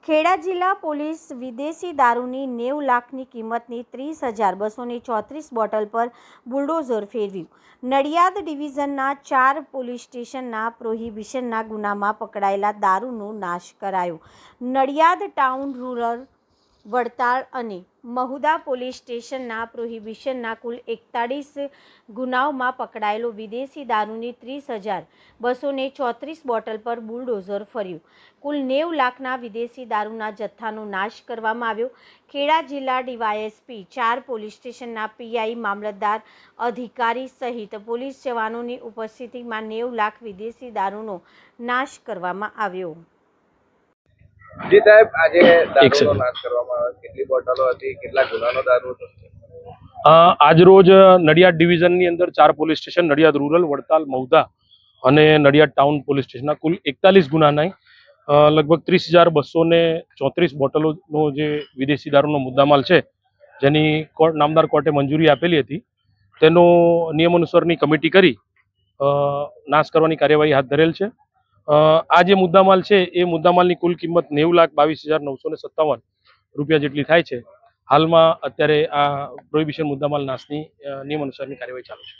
ખેડા જિલ્લા પોલીસ વિદેશી દારૂની 90 લાખની કિંમતની 30,234 બોટલ પર બુલડોઝર ફેરવ્યું. નડિયાદ ડિવિઝનના 4 પોલીસ સ્ટેશનના પ્રોહિબિશનના ગુનામાં પકડાયેલા દારૂનો નાશ કરાયો. નડિયાદ ટાઉન, રૂરલ, વડતાલ અને મહુધા પોલીસ સ્ટેશનના પ્રોહિબિશનના કુલ 41 ગુનાઓમાં પકડાયેલો વિદેશી દારૂની 30,234 બોટલ પર બુલડોઝર ફર્યું. કુલ 90 લાખના વિદેશી દારૂના જથ્થાનો નાશ કરવામાં આવ્યો. ખેડા જિલ્લા ડીવાયએસપી, 4 પોલીસ સ્ટેશનના પીઆઈ, મામલતદાર, અધિકારી સહિત પોલીસ જવાનોની ઉપસ્થિતિમાં 90 લાખ વિદેશી દારૂનો નાશ કરવામાં આવ્યો. જી સાહેબ, આજે દારૂનો નાશ કરવામાં આવ્યો. કેટલી બોટલો હતી, કેટલા ગુનાનો દારૂ હતો? આજ રોજ નડિયાદ ડિવિઝનની અંદર 4 police station, Nadiad rural, Vadtal, Mahudha અને નડિયાદ ટાઉન પોલીસ સ્ટેશનના કુલ 41 ગુનાના લગભગ 30,234 બોટલોનો જે વિદેશી દારૂનો મુદ્દામાલ છે, જેની નામદાર કોર્ટે મંજૂરી આપેલી હતી, તેનો નિયમ અનુસારની કમિટી કરી નાશ કરવાની કાર્યવાહી હાથ ધરેલ છે. આ જે મુદ્દામાલ છે એ મુદ્દામાલની કુલ કિંમત 90,22,957 રૂપિયા જેટલી થાય છે. હાલમાં અત્યારે આ પ્રોહિબિશન મુદ્દામાલ નાશની નિયમ અનુસારની કાર્યવાહી ચાલુ છે.